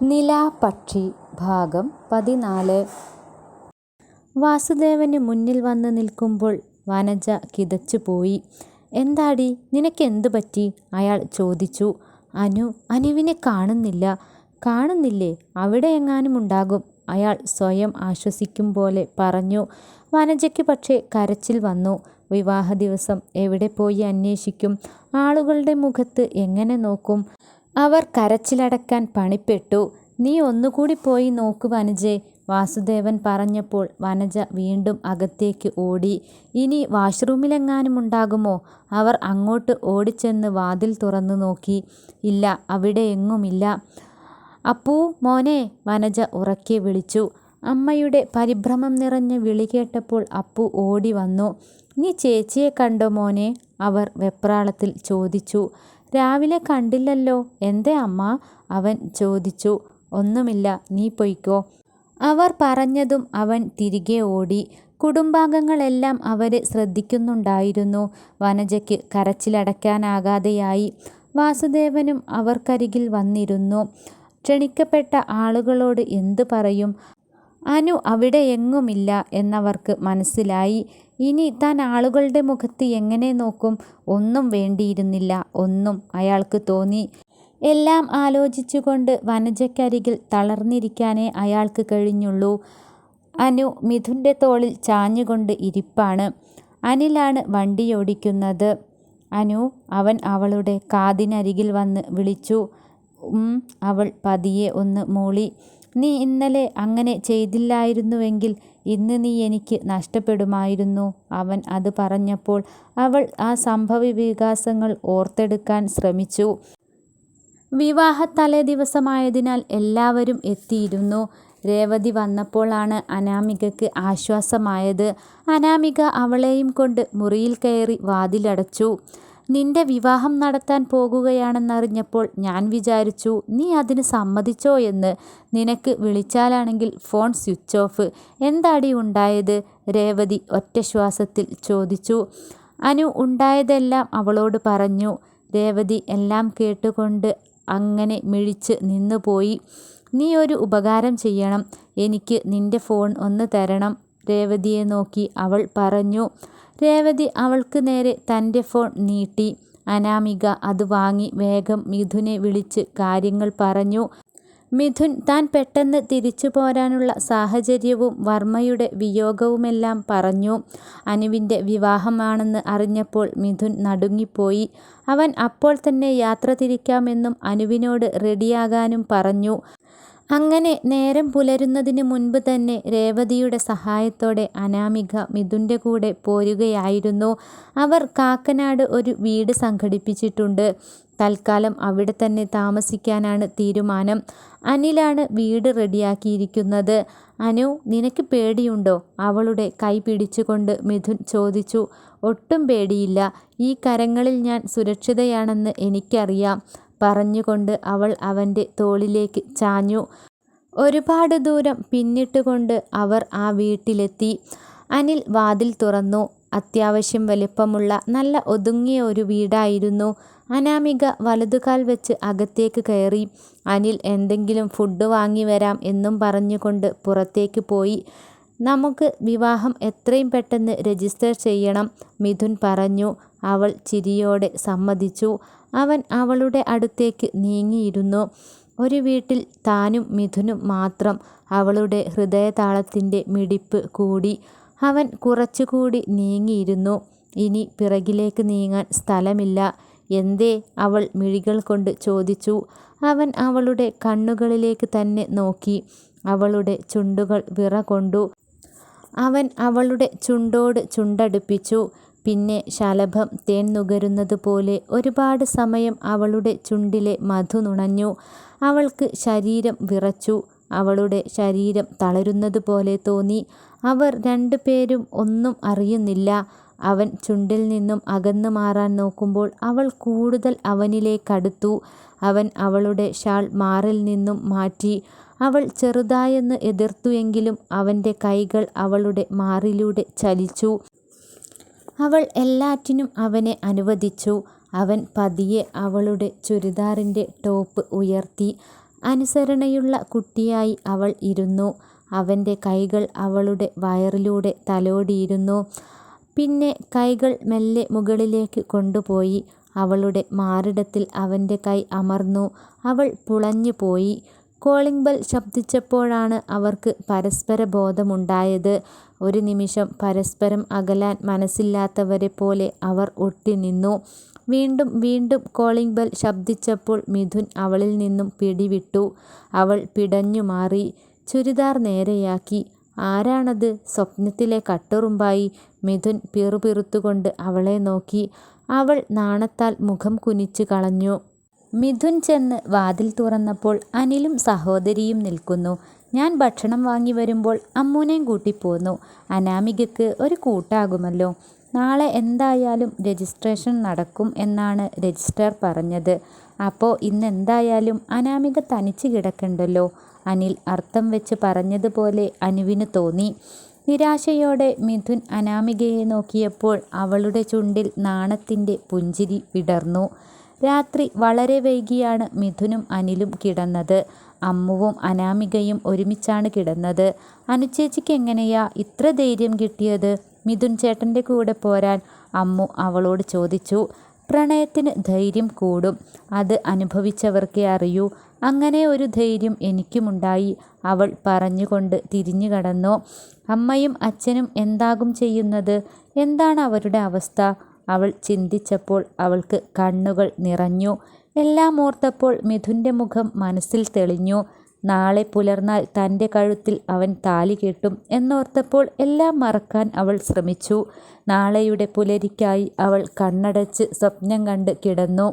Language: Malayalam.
നിലാപക്ഷി ഭാഗം 14. വാസുദേവന് മുന്നിൽ വന്ന് നിൽക്കുമ്പോൾ വനജ കിതച്ചുപോയി. എന്താടി, നിനക്കെന്തു പറ്റി? അയാൾ ചോദിച്ചു. അനുവിനെ കാണുന്നില്ല. കാണുന്നില്ലേ? അവിടെ എങ്ങാനും ഉണ്ടാകും, അയാൾ സ്വയം ആശ്വസിക്കും പോലെ പറഞ്ഞു. വനജയ്ക്ക് പക്ഷേ കരച്ചിൽ വന്നു. വിവാഹ ദിവസം എവിടെ പോയി അന്വേഷിക്കും? ആളുകളുടെ മുഖത്ത് എങ്ങനെ നോക്കും? അവർ കരച്ചിലടക്കാൻ പണിപ്പെട്ടു. നീ ഒന്നുകൂടി പോയി നോക്കു വനജേ, വാസുദേവൻ പറഞ്ഞപ്പോൾ വനജ വീണ്ടും അകത്തേക്ക് ഓടി. ഇനി വാഷ്റൂമിലെങ്ങാനും ഉണ്ടാകുമോ? അവർ അങ്ങോട്ട് ഓടിച്ചെന്ന് വാതിൽ തുറന്നു നോക്കി. ഇല്ല, അവിടെ എങ്ങുമില്ല. അപ്പൂ മോനെ, വനജ ഉറക്കെ വിളിച്ചു. അമ്മയുടെ പരിഭ്രമം നിറഞ്ഞ വിളി കേട്ടപ്പോൾ അപ്പു ഓടി വന്നു. നീ ചേച്ചിയെ കണ്ടോ മോനെ? അവർ വെപ്രാളത്തിൽ ചോദിച്ചു. രാവിലെ കണ്ടില്ലല്ലോ, എന്തേ അമ്മ? അവൻ ചോദിച്ചു. ഒന്നുമില്ല, നീ പൊയ്ക്കോ. അവർ പറഞ്ഞതും അവൻ തിരികെ ഓടി. കുടുംബാംഗങ്ങളെല്ലാം അവരെ ശ്രദ്ധിക്കുന്നുണ്ടായിരുന്നു. വനജയ്ക്ക് കരച്ചിലടയ്ക്കാനാകാതെയായി. വാസുദേവനും അവർക്കരികിൽ വന്നിരുന്നു. ക്ഷണിക്കപ്പെട്ട ആളുകളോട് എന്തു പറയും? അനു അവിടെ എങ്ങുമില്ല എന്നവർക്ക് മനസ്സിലായി. ഇനി താൻ ആളുകളുടെ മുഖത്ത് എങ്ങനെ നോക്കും? ഒന്നും വേണ്ടിയിരുന്നില്ല, ഒന്നും. അയാൾക്ക് തോന്നി. എല്ലാം ആലോചിച്ചുകൊണ്ട് വനജയ്ക്കരികിൽ തളർന്നിരിക്കാനേ അയാൾക്ക് കഴിഞ്ഞുള്ളൂ. അനു മിഥുൻ്റെ തോളിൽ ചാഞ്ഞുകൊണ്ട് ഇരിപ്പാണ്. അനിലാണ് വണ്ടിയോടിക്കുന്നത്. അനു, അവൻ അവളുടെ കാതിനരികിൽ വന്ന് വിളിച്ചു. അവൾ പതിയെ ഒന്ന് മൂളി. നീ ഇന്നലെ അങ്ങനെ ചെയ്തില്ലായിരുന്നുവെങ്കിൽ ഇന്ന് നീ എനിക്ക് നഷ്ടപ്പെടുമായിരുന്നു. അവൻ അത് പറഞ്ഞപ്പോൾ അവൾ ആ സംഭവ വികാസങ്ങൾ ഓർത്തെടുക്കാൻ ശ്രമിച്ചു. വിവാഹ തലേ ദിവസമായതിനാൽ എല്ലാവരും എത്തിയിരുന്നു. രേവതി വന്നപ്പോഴാണ് അനാമികയ്ക്ക് ആശ്വാസമായത്. അനാമിക അവളെയും കൊണ്ട് മുറിയിൽ കയറി വാതിലടച്ചു. നിന്റെ വിവാഹം നടത്താൻ പോകുകയാണെന്നറിഞ്ഞപ്പോൾ ഞാൻ വിചാരിച്ചു നീ അതിന് സമ്മതിച്ചോ എന്ന്. നിനക്ക് വിളിച്ചാലാണെങ്കിൽ ഫോൺ സ്വിച്ച് ഓഫ്. എന്താടി ഉണ്ടായത്? രേവതി ഒറ്റ ശ്വാസത്തിൽ ചോദിച്ചു. അനു ഉണ്ടായതെല്ലാം അവളോട് പറഞ്ഞു. രേവതി എല്ലാം കേട്ടുകൊണ്ട് അങ്ങനെ മിഴിച്ച് നിന്നുപോയി. നീ ഒരു ഉപകാരം ചെയ്യണം, എനിക്ക് നിന്റെ ഫോൺ ഒന്ന് തരണം. രേവതിയെ നോക്കി അവൾ പറഞ്ഞു. രേവതി അവൾക്ക് നേരെ തൻ്റെ ഫോൺ നീട്ടി. അനാമിക അത് വാങ്ങി വേഗം മിഥുനെ വിളിച്ച് കാര്യങ്ങൾ പറഞ്ഞു. മിഥുൻ താൻ പെട്ടെന്ന് തിരിച്ചു പോരാനുള്ള സാഹചര്യവും വർമ്മയുടെ വിയോഗവുമെല്ലാം പറഞ്ഞു. അനുവിൻ്റെ വിവാഹമാണെന്ന് അറിഞ്ഞപ്പോൾ മിഥുൻ നടുങ്ങിപ്പോയി. അവൻ അപ്പോൾ തന്നെ യാത്ര തിരിക്കാമെന്നും അനുവിനോട് റെഡിയാകാനും പറഞ്ഞു. അങ്ങനെ നേരം പുലരുന്നതിന് മുൻപ് തന്നെ രേവതിയുടെ സഹായത്തോടെ അനാമിക മിഥുൻ്റെ കൂടെ പോരുകയായിരുന്നു. അവർ കാക്കനാട് ഒരു വീട് സംഘടിപ്പിച്ചിട്ടുണ്ട്. തൽക്കാലം അവിടെ തന്നെ താമസിക്കാനാണ് തീരുമാനം. അനിലാണ് വീട് റെഡിയാക്കിയിരിക്കുന്നത്. അനു, നിനക്ക് പേടിയുണ്ടോ? അവളുടെ കൈ പിടിച്ചുകൊണ്ട് മിഥുൻ ചോദിച്ചു. ഒട്ടും പേടിയില്ല, ഈ കരങ്ങളിൽ ഞാൻ സുരക്ഷിതയാണെന്ന് എനിക്കറിയാം, പറഞ്ഞുകൊണ്ട് അവൾ അവൻ്റെ തോളിലേക്ക് ചാഞ്ഞു. ഒരുപാട് ദൂരം പിന്നിട്ടുകൊണ്ട് അവർ ആ വീട്ടിലെത്തി. അനിൽ വാതിൽ തുറന്നു. അത്യാവശ്യം വലിപ്പമുള്ള നല്ല ഒതുങ്ങിയ ഒരു വീടായിരുന്നു. അനാമിക വലതുകാൽ വെച്ച് അകത്തേക്ക് കയറി. അനിൽ എന്തെങ്കിലും ഫുഡ് വാങ്ങി വരാം എന്നും പറഞ്ഞുകൊണ്ട് പുറത്തേക്ക് പോയി. നമുക്ക് വിവാഹം എത്രയും പെട്ടെന്ന് രജിസ്റ്റർ ചെയ്യണം, മിഥുൻ പറഞ്ഞു. അവൾ ചിരിയോടെ സമ്മതിച്ചു. അവൻ അവളുടെ അടുത്തേക്ക് നീങ്ങിയിരുന്നു. ഒരു വീട്ടിൽ താനും മിഥുനും മാത്രം. അവളുടെ ഹൃദയതാളത്തിൻ്റെ മിടിപ്പ് കൂടി. അവൻ കുറച്ചുകൂടി നീങ്ങിയിരുന്നു. ഇനി പിറകിലേക്ക് നീങ്ങാൻ സ്ഥലമില്ല. എന്തേ? അവൾ മിഴികൾ കൊണ്ട് ചോദിച്ചു. അവൻ അവളുടെ കണ്ണുകളിലേക്ക് തന്നെ നോക്കി. അവളുടെ ചുണ്ടുകൾ വിറകൊണ്ടു. അവൻ അവളുടെ ചുണ്ടോട് ചുണ്ടടുപ്പിച്ചു. പിന്നെ ശലഭം തേൻ നുകരുന്നത് പോലെ ഒരുപാട് സമയം അവളുടെ ചുണ്ടിലെ മധു നുണഞ്ഞു. അവൾക്ക് ശരീരം വിറച്ചു. അവളുടെ ശരീരം തളരുന്നത് പോലെ തോന്നി. അവർ രണ്ടുപേരും ഒന്നും അറിയുന്നില്ല. അവൻ ചുണ്ടിൽ നിന്നും അകന്നു മാറാൻ നോക്കുമ്പോൾ അവൾ കൂടുതൽ അവനിലേക്കടുത്തു. അവൻ അവളുടെ ഷാൾ മാറിൽ നിന്നും മാറ്റി. അവൾ ചെറുതായെന്ന് എതിർത്തുവെങ്കിലും അവൻ്റെ കൈകൾ അവളുടെ മാറിലൂടെ ചലിച്ചു. അവൾ എല്ലാറ്റിനും അവനെ അനുവദിച്ചു. അവൻ പതിയെ അവളുടെ ചുരിദാറിൻ്റെ ടോപ്പ് ഉയർത്തി. അനുസരണയുള്ള കുട്ടിയായി അവൾ ഇരുന്നു. അവൻ്റെ കൈകൾ അവളുടെ വയറിലൂടെ തലോടിയിരുന്നു. പിന്നെ കൈകൾ മെല്ലെ മുകളിലേക്ക് കൊണ്ടുപോയി അവളുടെ മാറിടത്തിൽ അവൻ്റെ കൈ അമർന്നു. അവൾ പുളഞ്ഞു പോയി. കോളിംഗ് ബെൽ ശബ്ദിച്ചപ്പോഴാണ് അവർക്ക് പരസ്പര ബോധമുണ്ടായത്. ഒരു നിമിഷം പരസ്പരം അകലാൻ മനസ്സില്ലാത്തവരെ പോലെ അവർ ഒട്ടിനിന്നു. വീണ്ടും വീണ്ടും കോളിംഗ് ബെൽ ശബ്ദിച്ചപ്പോൾ മിഥുൻ അവളിൽ നിന്നും പിടിവിട്ടു. അവൾ പിടഞ്ഞു മാറി. ചുരിദാർ നേരെയാക്കി. ആരാണത്? സ്വപ്നത്തിലെ കട്ടുറുമ്പായി. മിഥുൻ പിറുപിറുത്തുകൊണ്ട് അവളെ നോക്കി. അവൾ നാണത്താൽ മുഖം കുനിച്ചു കളഞ്ഞു. മിഥുൻ ചെന്ന് വാതിൽ തുറന്നപ്പോൾ അനിലും സഹോദരിയും നിൽക്കുന്നു. ഞാൻ ഭക്ഷണം വാങ്ങി വരുമ്പോൾ അമ്മൂനെയും കൂട്ടിപ്പോന്നു. അനാമികയ്ക്ക് ഒരു കൂട്ടാകുമല്ലോ. നാളെ എന്തായാലും രജിസ്ട്രേഷൻ നടക്കും എന്നാണ് രജിസ്ട്രാർ പറഞ്ഞത്. അപ്പോൾ ഇന്നെന്തായാലും അനാമിക തനിച്ച് കിടക്കണ്ടല്ലോ. അനിൽ അർത്ഥം വെച്ച് പറഞ്ഞതുപോലെ അനുവിന് തോന്നി. നിരാശയോടെ മിഥുൻ അനാമികയെ നോക്കിയപ്പോൾ അവളുടെ ചുണ്ടിൽ നാണത്തിൻ്റെ പുഞ്ചിരി വിടർന്നു. രാത്രി വളരെ വൈകിയാണ് മിഥുനും അനിലും കിടന്നത്. അമ്മുവും അനാമികയും ഒരുമിച്ചാണ് കിടന്നത്. അനുചേച്ചിക്ക് എങ്ങനെയാ ഇത്ര ധൈര്യം കിട്ടിയത് മിഥുൻ ചേട്ടൻ്റെ കൂടെ പോരാൻ? അമ്മു അവളോട് ചോദിച്ചു. പ്രണയത്തിന് ധൈര്യം കൂടും, അത് അനുഭവിച്ചവർക്കേ അറിയൂ. അങ്ങനെ ഒരു ധൈര്യം എനിക്കുമുണ്ടായി, അവൾ പറഞ്ഞുകൊണ്ട് തിരിഞ്ഞു കടന്നു. അമ്മയും അച്ഛനും എന്താകും ചെയ്യുന്നത്? എന്താണ് അവരുടെ അവസ്ഥ? അവൾ ചിന്തിച്ചപ്പോൾ അവൾക്ക് കണ്ണുകൾ നിറഞ്ഞു. എല്ലാം ഓർത്തപ്പോൾ മിഥുൻ്റെ മുഖം മനസ്സിൽ തെളിഞ്ഞു. നാളെ പുലർന്നാൽ തൻ്റെ കഴുത്തിൽ അവൻ താലി കെട്ടും എന്നോർത്തപ്പോൾ എല്ലാം മറക്കാൻ അവൾ ശ്രമിച്ചു. നാളെയുടെ പുലരിക്കായി അവൾ കണ്ണടച്ച് സ്വപ്നം കണ്ട് കിടന്നു.